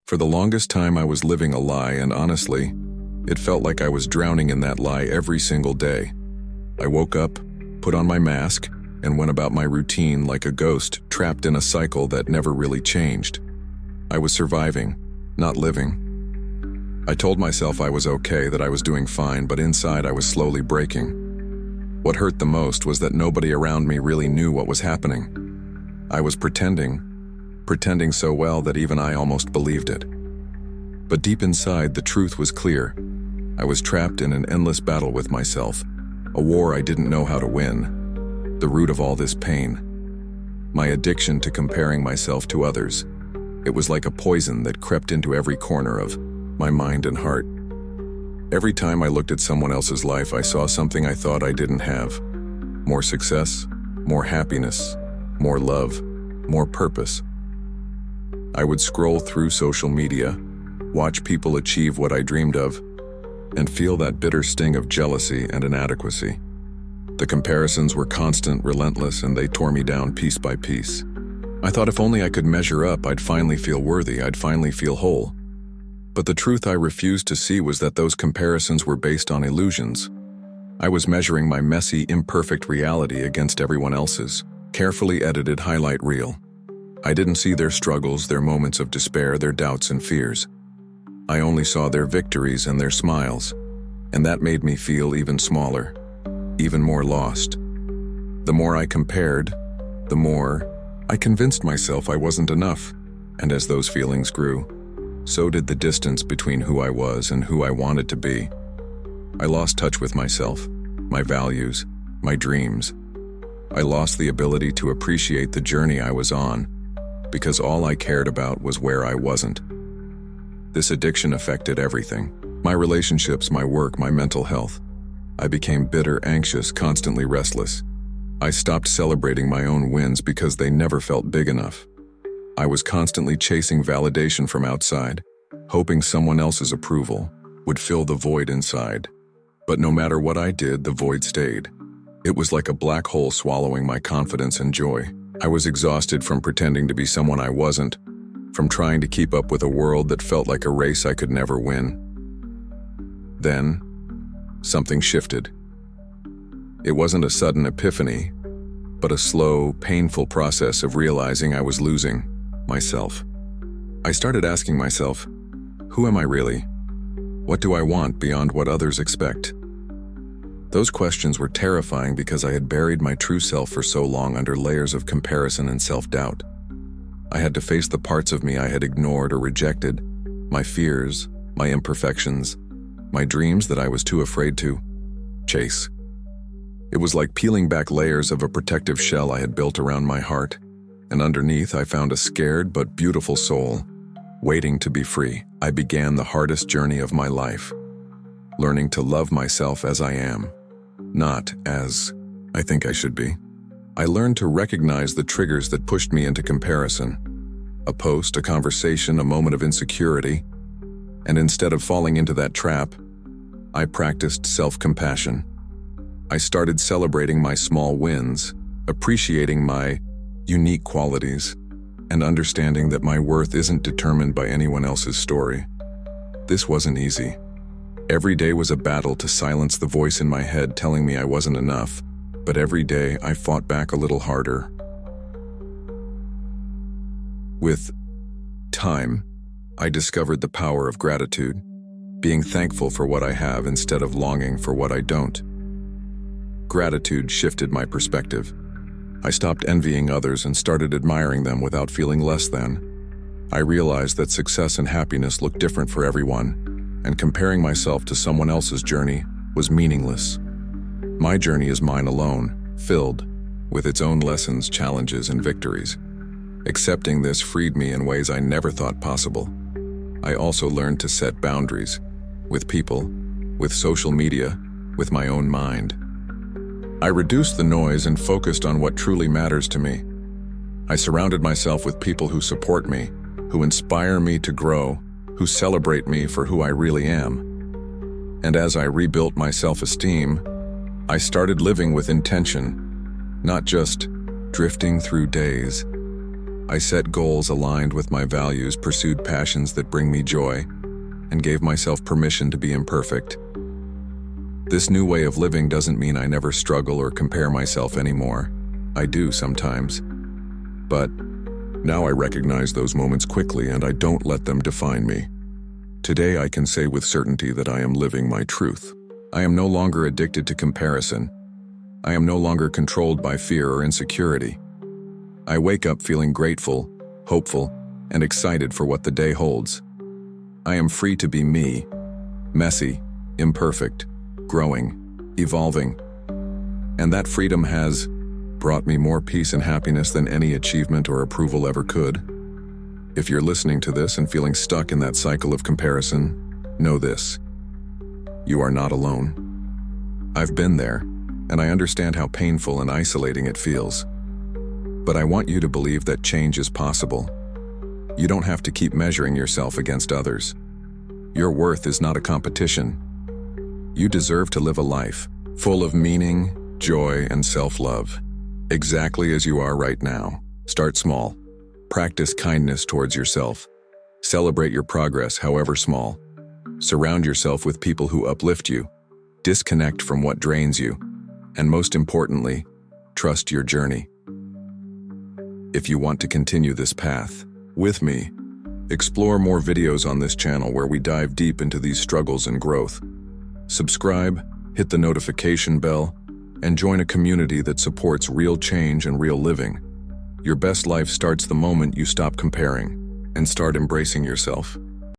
For the longest time I was living a lie, and honestly, it felt like I was drowning in that lie every single day. I woke up, put on my mask, and went about my routine like a ghost trapped in a cycle that never really changed. I was surviving, not living. I told myself I was okay, that I was doing fine, but inside I was slowly breaking. What hurt the most was that nobody around me really knew what was happening. I was pretending so well that even I almost believed it. But deep inside, the truth was clear. I was trapped in an endless battle with myself, a war I didn't know how to win. The root of all this pain, my addiction to comparing myself to others. It was like a poison that crept into every corner of my mind and heart. Every time I looked at someone else's life, I saw something I thought I didn't have. More success, more happiness, more love, more purpose. I would scroll through social media, watch people achieve what I dreamed of, and feel that bitter sting of jealousy and inadequacy. The comparisons were constant, relentless, and they tore me down piece by piece. I thought if only I could measure up, I'd finally feel worthy, I'd finally feel whole. But the truth I refused to see was that those comparisons were based on illusions. I was measuring my messy, imperfect reality against everyone else's carefully edited highlight reel. I didn't see their struggles, their moments of despair, their doubts and fears. I only saw their victories and their smiles, and that made me feel even smaller, even more lost. The more I compared, the more I convinced myself I wasn't enough, and as those feelings grew, so did the distance between who I was and who I wanted to be. I lost touch with myself, my values, my dreams. I lost the ability to appreciate the journey I was on, because all I cared about was where I wasn't. This addiction affected everything: my relationships, my work, my mental health. I became bitter, anxious, constantly restless. I stopped celebrating my own wins because they never felt big enough. I was constantly chasing validation from outside, hoping someone else's approval would fill the void inside. But no matter what I did, the void stayed. It was like a black hole swallowing my confidence and joy. I was exhausted from pretending to be someone I wasn't, from trying to keep up with a world that felt like a race I could never win. Then, something shifted. It wasn't a sudden epiphany, but a slow, painful process of realizing I was losing myself. I started asking myself, who am I really? What do I want beyond what others expect? Those questions were terrifying because I had buried my true self for so long under layers of comparison and self-doubt. I had to face the parts of me I had ignored or rejected, my fears, my imperfections, my dreams that I was too afraid to chase. It was like peeling back layers of a protective shell I had built around my heart, and underneath I found a scared but beautiful soul, waiting to be free. I began the hardest journey of my life, learning to love myself as I am, not as I think I should be. I learned to recognize the triggers that pushed me into comparison. A post, a conversation, a moment of insecurity, and instead of falling into that trap, I practiced self-compassion. I started celebrating my small wins, appreciating my unique qualities, and understanding that my worth isn't determined by anyone else's story. This wasn't easy. Every day was a battle to silence the voice in my head telling me I wasn't enough, but every day I fought back a little harder. With time, I discovered the power of gratitude, being thankful for what I have instead of longing for what I don't. Gratitude shifted my perspective. I stopped envying others and started admiring them without feeling less than. I realized that success and happiness look different for everyone, and comparing myself to someone else's journey was meaningless. My journey is mine alone, filled with its own lessons, challenges, and victories. Accepting this freed me in ways I never thought possible. I also learned to set boundaries with people, with social media, with my own mind. I reduced the noise and focused on what truly matters to me. I surrounded myself with people who support me, who inspire me to grow, who celebrate me for who I really am. And as I rebuilt my self-esteem, I started living with intention, not just drifting through days. I set goals aligned with my values, pursued passions that bring me joy, and gave myself permission to be imperfect. This new way of living doesn't mean I never struggle or compare myself anymore. I do sometimes. But now I recognize those moments quickly and I don't let them define me. Today I can say with certainty that I am living my truth. I am no longer addicted to comparison. I am no longer controlled by fear or insecurity. I wake up feeling grateful, hopeful, and excited for what the day holds. I am free to be me, messy, imperfect, growing, evolving. And that freedom has brought me more peace and happiness than any achievement or approval ever could. If you're listening to this and feeling stuck in that cycle of comparison, know this: you are not alone. I've been there, and I understand how painful and isolating it feels. But I want you to believe that change is possible. You don't have to keep measuring yourself against others. Your worth is not a competition. You deserve to live a life full of meaning, joy, and self-love, exactly as you are right now. Start small. Practice kindness towards yourself. Celebrate your progress, however small. Surround yourself with people who uplift you. Disconnect from what drains you. And most importantly, trust your journey. If you want to continue this path with me, explore more videos on this channel where we dive deep into these struggles and growth. Subscribe, hit the notification bell, and join a community that supports real change and real living. Your best life starts the moment you stop comparing and start embracing yourself.